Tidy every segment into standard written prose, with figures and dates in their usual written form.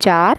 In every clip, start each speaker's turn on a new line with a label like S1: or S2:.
S1: 4।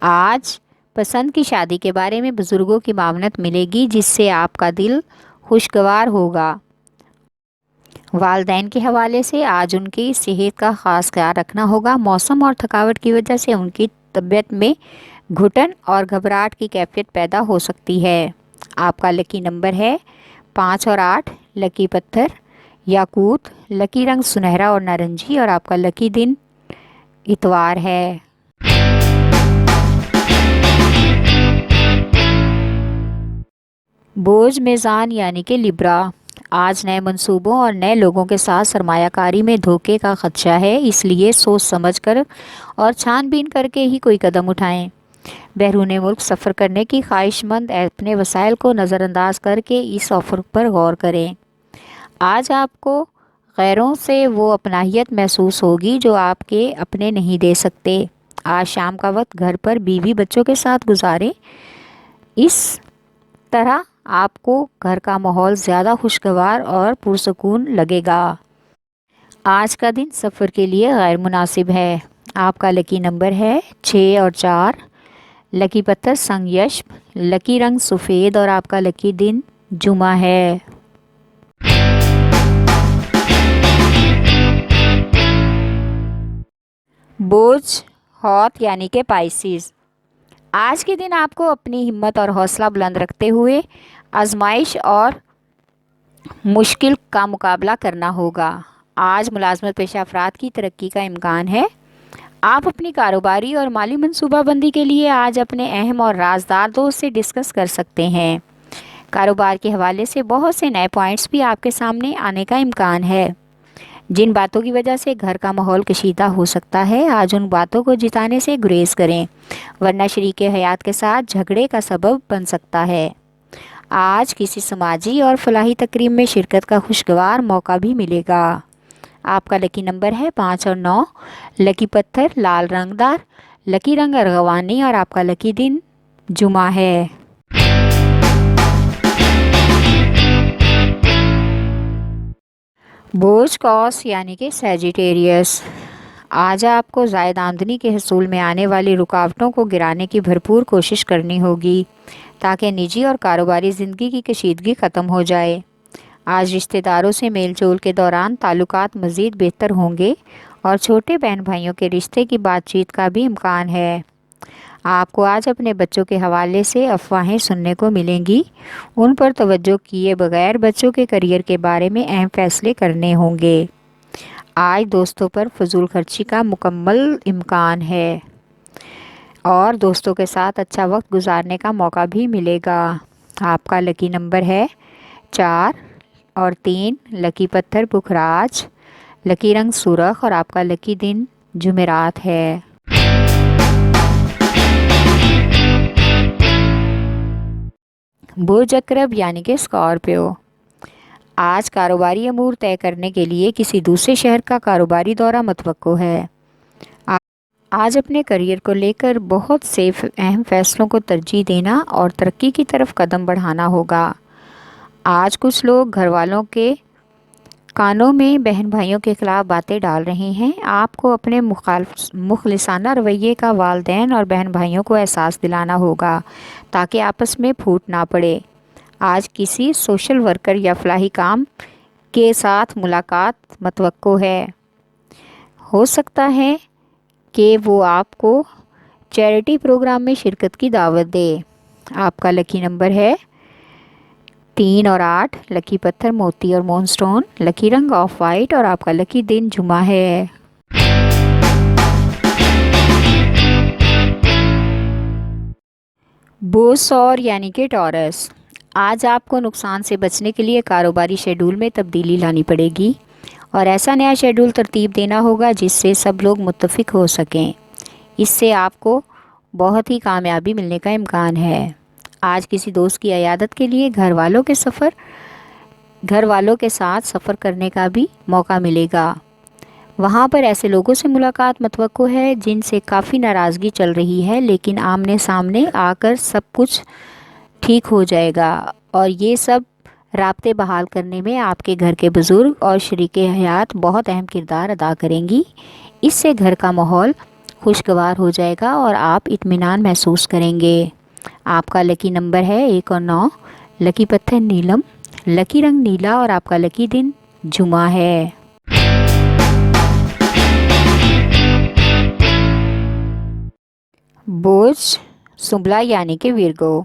S1: آج پسند کی شادی کے بارے میں بزرگوں کی معاونت ملے گی جس سے آپ کا دل خوشگوار ہوگا۔ والدین کے حوالے سے آج ان کی صحت کا خاص خیال رکھنا ہوگا۔ موسم اور تھکاوٹ کی وجہ سے ان کی طبیعت میں گھٹن اور گھبراہٹ کی کیفیت پیدا ہو سکتی ہے۔ آپ کا لکی نمبر ہے 5 اور 8۔ لکی پتھر یاقوت، لکی رنگ سنہرا اور نارنجی، اور آپ کا لکی دن اتوار ہے۔ بوجھ میزان یعنی کہ لبرا، آج نئے منصوبوں اور نئے لوگوں کے ساتھ سرمایہ کاری میں دھوکے کا خدشہ ہے، اس لیے سوچ سمجھ کر اور چھان بین کر کے ہی کوئی قدم اٹھائیں۔ بیرون ملک سفر کرنے کی خواہش مند اپنے وسائل کو نظر انداز کر کے اس آفر پر غور کریں۔ آج آپ کو غیروں سے وہ اپنائیت محسوس ہوگی جو آپ کے اپنے نہیں دے سکتے۔ آج شام کا وقت گھر پر بیوی بچوں کے ساتھ گزاریں، اس طرح آپ کو گھر کا ماحول زیادہ خوشگوار اور پرسکون لگے گا۔ آج کا دن سفر کے لیے غیر مناسب ہے۔ آپ کا لکی نمبر ہے 6 اور 4۔ لکی پتھر سنگ یشب، لکی رنگ سفید، اور آپ کا لکی دن جمعہ ہے۔ بوجھ ہوت یعنی کہ پائسیز، آج کے دن آپ کو اپنی ہمت اور حوصلہ بلند رکھتے ہوئے آزمائش اور مشکل کا مقابلہ کرنا ہوگا۔ آج ملازمت پیشہ افراد کی ترقی کا امکان ہے۔ آپ اپنی کاروباری اور مالی منصوبہ بندی کے لیے آج اپنے اہم اور رازدار دوست سے ڈسکس کر سکتے ہیں۔ کاروبار کے حوالے سے بہت سے نئے پوائنٹس بھی آپ کے سامنے آنے کا امکان ہے، جن باتوں کی وجہ سے گھر کا ماحول کشیدہ ہو سکتا ہے۔ آج ان باتوں کو جتانے سے گریز کریں، ورنہ شریک حیات کے ساتھ جھگڑے کا سبب بن سکتا ہے۔ آج کسی سماجی اور فلاحی تقریب میں شرکت کا خوشگوار موقع بھی ملے گا۔ آپ کا لکی نمبر ہے 5 اور 9۔ لکی پتھر لال رنگ دار، لکی رنگ ارغوانی، اور آپ کا لکی دن جمعہ ہے۔ بوجھ قوس یعنی کہ سیجیٹیریس، آج آپ کو زائد آمدنی کے حصول میں آنے والی رکاوٹوں کو گرانے کی بھرپور کوشش کرنی ہوگی تاکہ نجی اور کاروباری زندگی کی کشیدگی ختم ہو جائے۔ آج رشتہ داروں سے میل جول کے دوران تعلقات مزید بہتر ہوں گے اور چھوٹے بہن بھائیوں کے رشتے کی بات چیت کا بھی امکان ہے۔ آپ کو آج اپنے بچوں کے حوالے سے افواہیں سننے کو ملیں گی، ان پر توجہ کیے بغیر بچوں کے کیریئر کے بارے میں اہم فیصلے کرنے ہوں گے۔ آج دوستوں پر فضول خرچی کا مکمل امکان ہے اور دوستوں کے ساتھ اچھا وقت گزارنے کا موقع بھی ملے گا۔ آپ کا لکی نمبر ہے 4 اور 3۔ لکی پتھر پکھراج، لکی رنگ سرخ، اور آپ کا لکی دن جمعرات ہے۔ بوجھ عقرب یعنی کہ اسکارپیو، آج کاروباری امور طے کرنے کے لیے کسی دوسرے شہر کا کاروباری دورہ متوقع ہے۔ آج اپنے کیریئر کو لے کر بہت سے اہم فیصلوں کو ترجیح دینا اور ترقی کی طرف قدم بڑھانا ہوگا۔ آج کچھ لوگ گھر والوں کے کانوں میں بہن بھائیوں کے خلاف باتیں ڈال رہے ہیں۔ آپ کو اپنے مخلصانہ رویے کا والدین اور بہن بھائیوں کو احساس دلانا ہوگا تاکہ آپس میں پھوٹ نہ پڑے۔ آج کسی سوشل ورکر یا فلاحی کام کے ساتھ ملاقات متوقع ہے، ہو سکتا ہے کہ وہ آپ کو چیریٹی پروگرام میں شرکت کی دعوت دے۔ آپ کا لکی نمبر ہے 3 اور 8۔ لکی پتھر موتی اور مون سٹون، لکی رنگ آف وائٹ، اور آپ کا لکی دن جمعہ ہے۔ بوجھ سور یعنی کہ ٹورس، آج آپ کو نقصان سے بچنے کے لیے کاروباری شیڈول میں تبدیلی لانی پڑے گی اور ایسا نیا شیڈول ترتیب دینا ہوگا جس سے سب لوگ متفق ہو سکیں۔ اس سے آپ کو بہت ہی کامیابی ملنے کا امکان ہے۔ آج کسی دوست کی عیادت کے لیے گھر والوں کے ساتھ سفر کرنے کا بھی موقع ملے گا۔ وہاں پر ایسے لوگوں سے ملاقات متوقع ہے جن سے کافی ناراضگی چل رہی ہے، لیکن آمنے سامنے آ کر سب کچھ ٹھیک ہو جائے گا، اور یہ سب رابطے بحال کرنے میں آپ کے گھر کے بزرگ اور شریک حیات بہت اہم کردار ادا کریں گی۔ اس سے گھر کا ماحول خوشگوار ہو جائے گا اور آپ اطمینان محسوس کریں گے۔ آپ کا لکی نمبر ہے 1 اور 9۔ لکی پتھر نیلم، لکی رنگ نیلا اور آپ کا لکی دن جمعہ ہے۔ برج سنبلہ یعنی کہ ویرگو،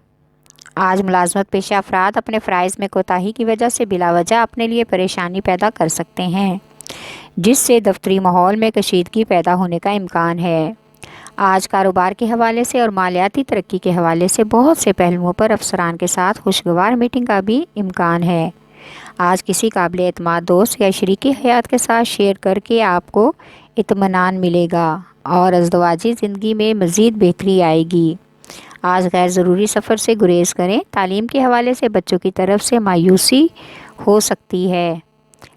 S1: آج ملازمت پیشہ افراد اپنے فرائض میں کوتاہی کی وجہ سے بلا وجہ اپنے لیے پریشانی پیدا کر سکتے ہیں، جس سے دفتری ماحول میں کشیدگی پیدا ہونے کا امکان ہے۔ آج کاروبار کے حوالے سے اور مالیاتی ترقی کے حوالے سے بہت سے پہلوؤں پر افسران کے ساتھ خوشگوار میٹنگ کا بھی امکان ہے۔ آج کسی قابل اعتماد دوست یا شریک حیات کے ساتھ شیئر کر کے آپ کو اطمینان ملے گا اور ازدواجی زندگی میں مزید بہتری آئے گی۔ آج غیر ضروری سفر سے گریز کریں۔ تعلیم کے حوالے سے بچوں کی طرف سے مایوسی ہو سکتی ہے،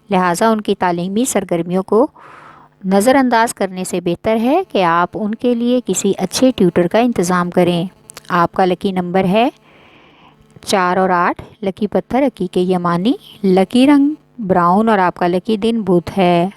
S1: لہٰذا ان کی تعلیمی سرگرمیوں کو نظر انداز کرنے سے بہتر ہے کہ آپ ان کے لیے کسی اچھے ٹیوٹر کا انتظام کریں۔ آپ کا لکی نمبر ہے 4 اور 8۔ لکی پتھر عقیق یمانی، لکی رنگ براؤن اور آپ کا لکی دن بدھ ہے۔